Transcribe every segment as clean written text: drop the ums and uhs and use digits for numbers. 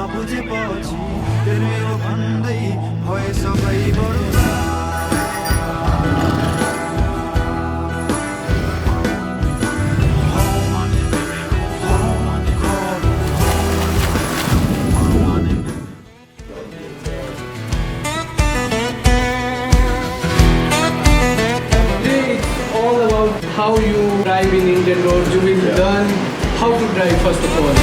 नबुझेपछि तेरो भन्दै भए सबै बरु how you drive in Indian roads. You will learn how to drive first of all.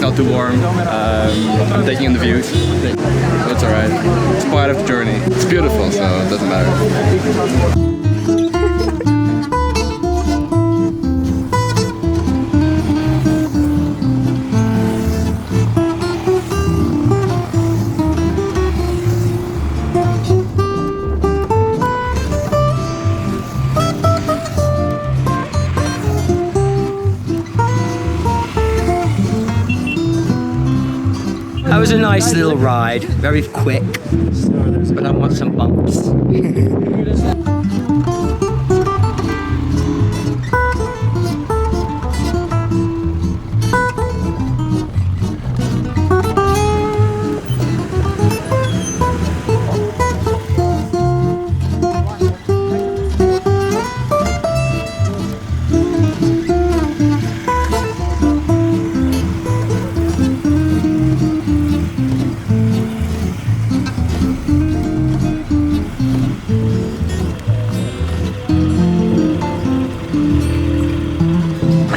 Not too warm. I'm taking in the views. That's alright. It's part of the journey. It's beautiful, so it doesn't matter. That was a nice little ride, very quick, but I want some bumps.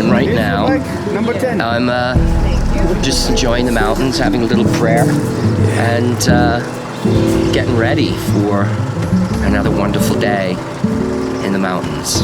Right now, I'm just enjoying the mountains, having a little prayer, and getting ready for another wonderful day in the mountains.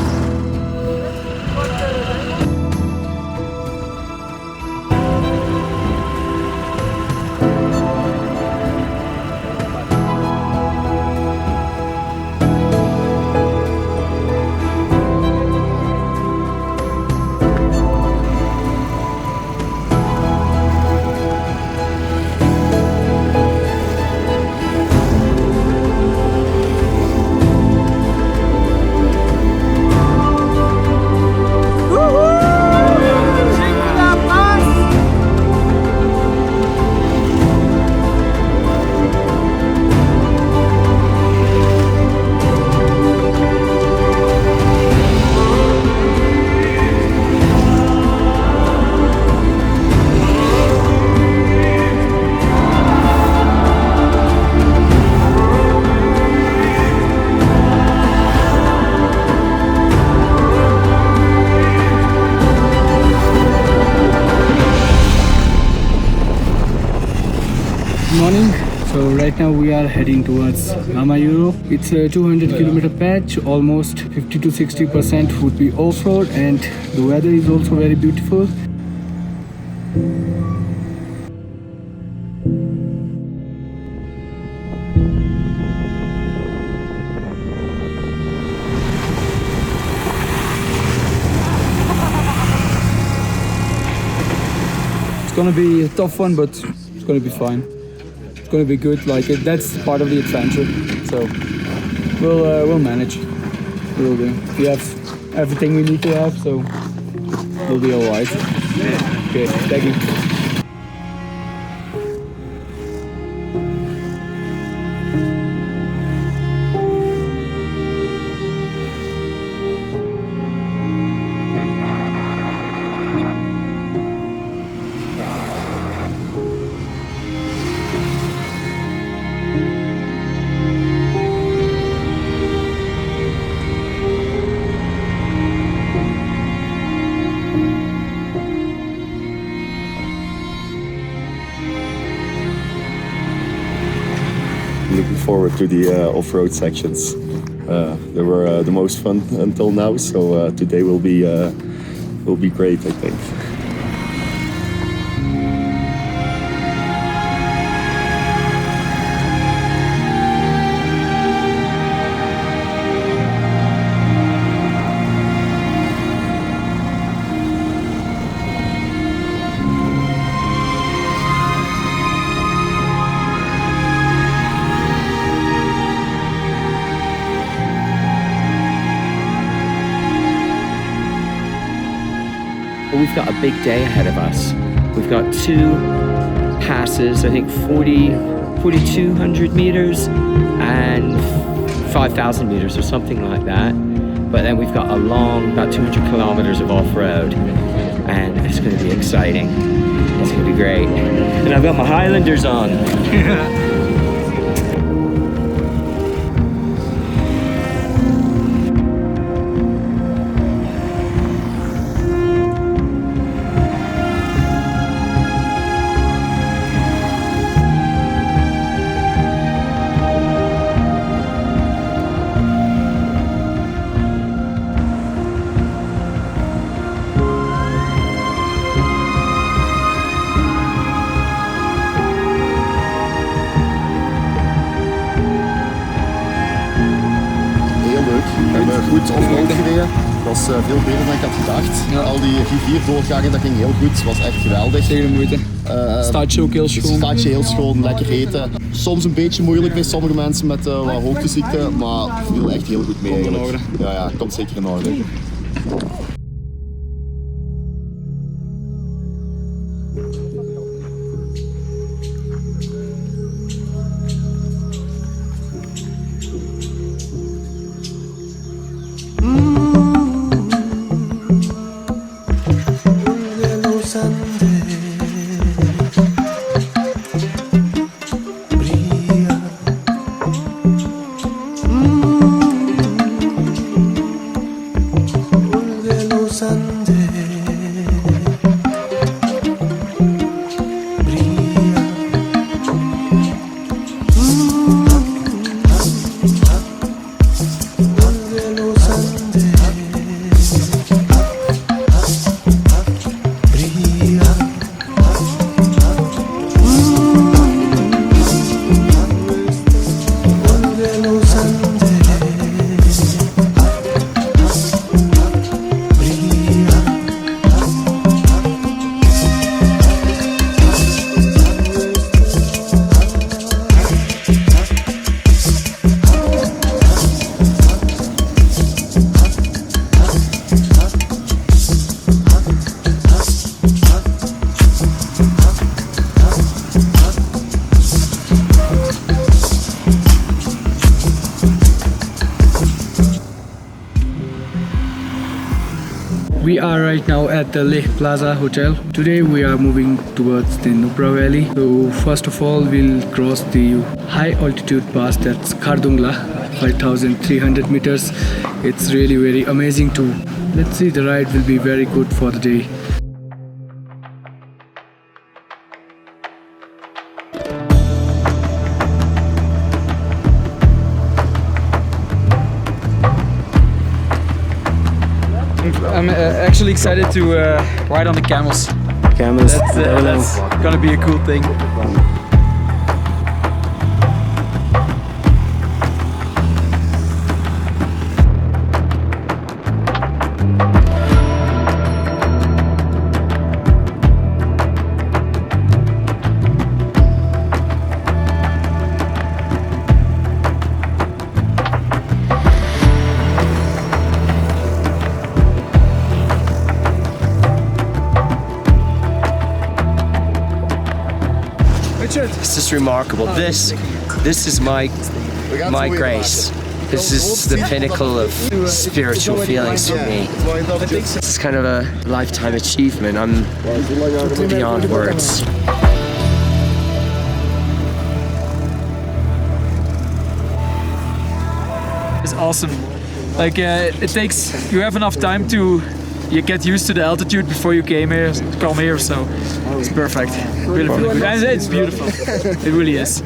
Morning. So right now we are heading towards Amayuro. It's a 200-kilometer patch. Almost 50 to 60% would be off-road, and the weather is also very beautiful. It's gonna be a tough one, but it's gonna be fine. It's gonna be good. Like that's part of the adventure. So we'll manage. We'll do. We have everything we need to have, so we'll be all right. Okay, thank you. Looking forward to the off-road sections. They were the most fun until now, so today will be great, I think. We've got a big day ahead of us. We've got 2 passes, I think 4,200 meters and 5,000 meters or something like that. But then we've got a long, about 200 kilometers of off-road, and it's going to be exciting. It's going to be great. And I've got my Highlanders on. We hebben goed off-road gereden. Het was veel beter dan ik had gedacht. Ja. Al die rivierdoorgangen, dat ging heel goed. Het was echt geweldig. Tegen de moeite. Staat je ook heel schoon. Staat je heel schoon, lekker eten. Soms een beetje moeilijk bij sommige mensen met wat hoogteziekte, maar viel echt heel goed mee eigenlijk. Ja, komt zeker in orde. We are right now at the Leh Plaza Hotel. Today we are moving towards the Nubra Valley. So first of all we'll cross the high altitude pass, that's Khardungla, 5,300 meters. It's really very amazing too. Let's see, the ride will be very good for the day. I'm actually excited to ride on the camels. Camels. That's gonna be a cool thing. This is remarkable. This is my grace. This is the pinnacle of spiritual feelings for me. This is kind of a lifetime achievement. I'm beyond words. It's awesome. Like it takes, you have enough time to get used to the altitude before you come here, so it's perfect. Really good. And it's beautiful. It really is.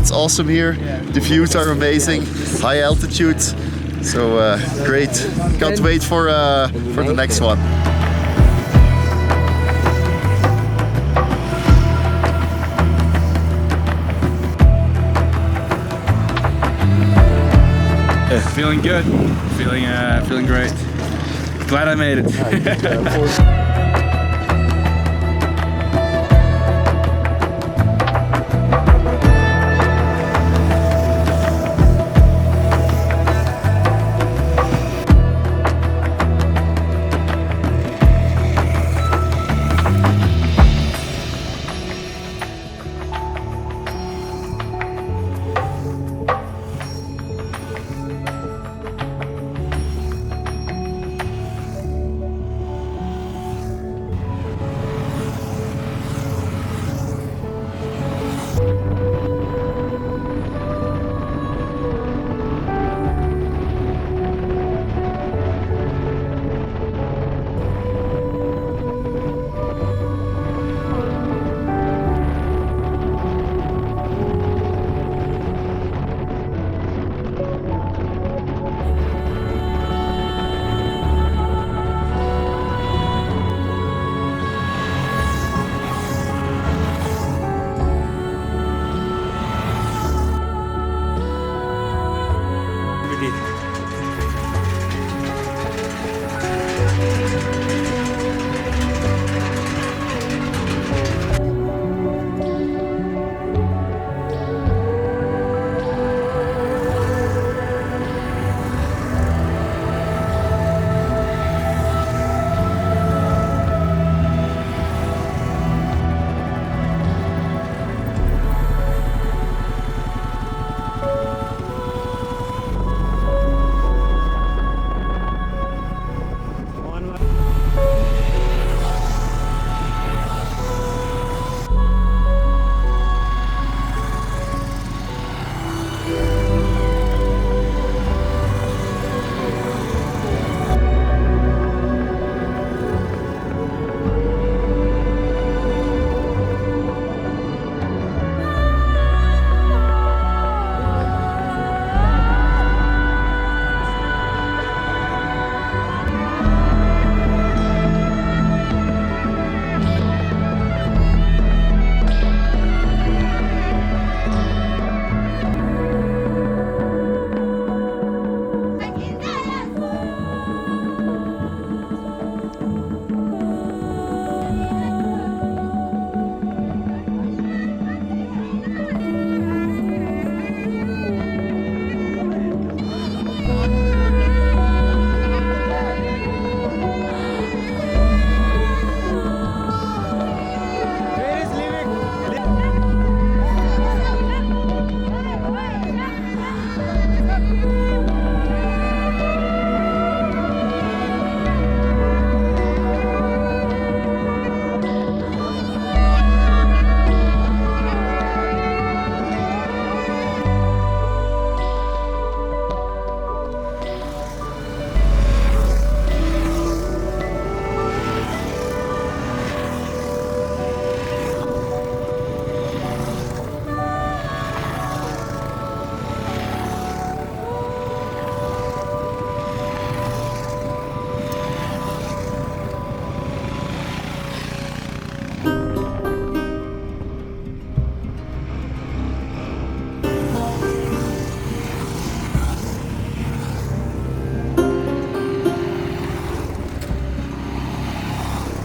It's awesome here. The views are amazing. High altitude. So great. Can't wait for the next one. Feeling good. Feeling great. Glad I made it.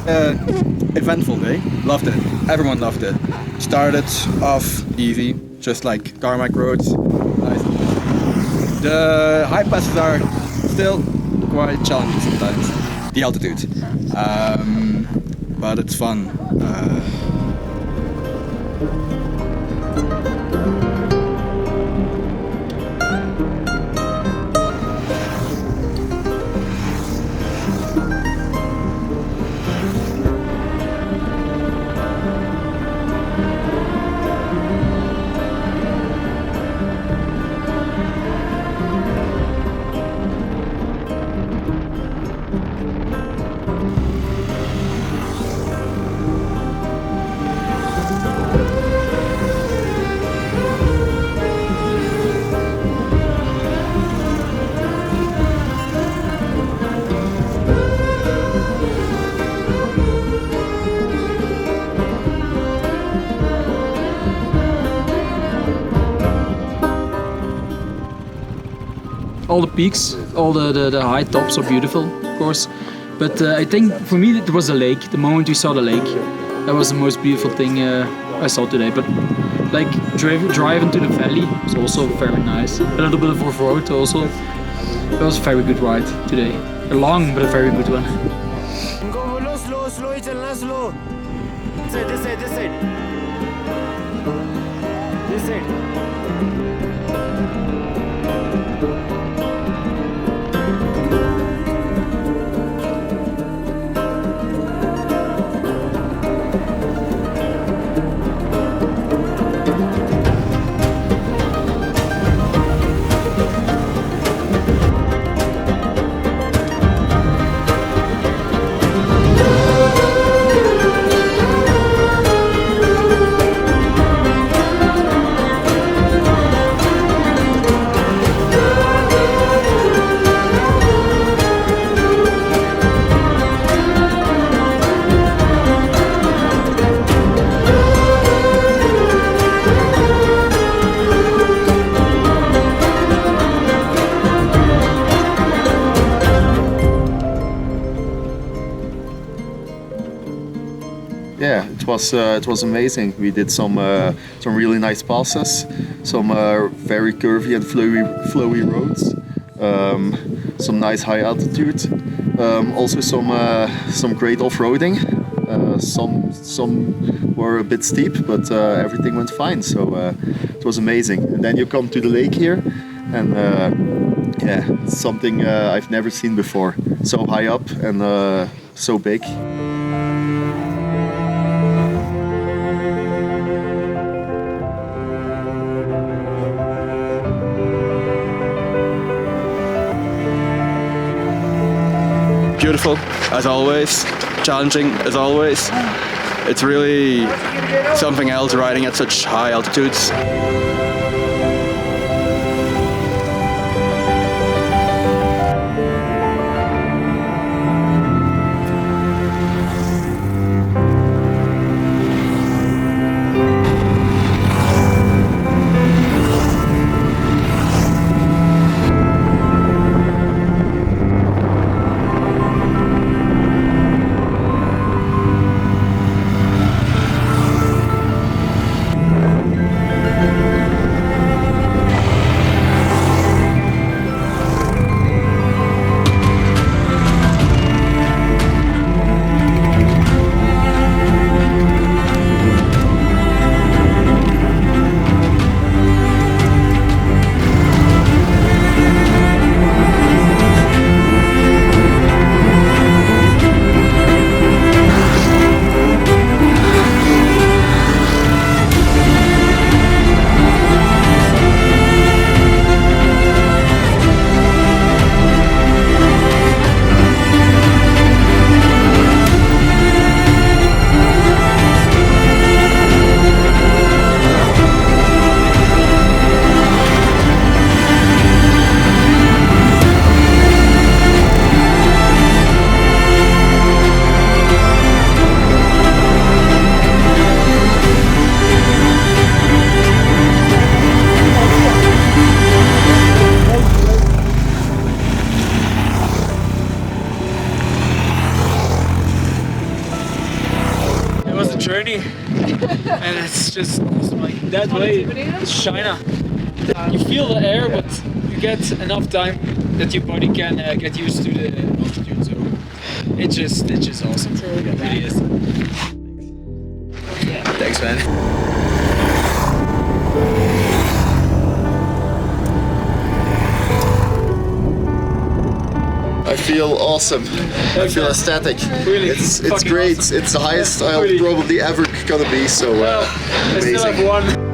Eventful day. Loved it. Everyone loved it. Started off easy, just like tarmac roads. Nice. The high passes are still quite challenging sometimes. The altitude. But it's fun. All the peaks, all the high tops are beautiful, of course. But I think for me it was the lake. The moment we saw the lake, that was the most beautiful thing I saw today. But like driving to the valley was also very nice. A little bit of off-road also. It was a very good ride today. A long but a very good one. Go slow, slow, chalna slow. This side, this side, this side. This side. Yeah, it was amazing. We did some really nice passes, some very curvy and flowy roads, some nice high altitude, also some great off-roading. Some were a bit steep, but everything went fine. So it was amazing. And then you come to the lake here, and yeah, it's something I've never seen before. So high up and so big. Beautiful, as always. Challenging, as always. It's really something else riding at such high altitudes. journey, and it's just awesome. Like that way, it's China. You feel the air, but you get enough time that your body can get used to the altitude. So it's just awesome. It really is. Thanks, man. I feel awesome. I feel ecstatic. Really? It's Fucking great. awesome. It's the highest I'll Really? probably ever gonna be. So I still amazing. have one.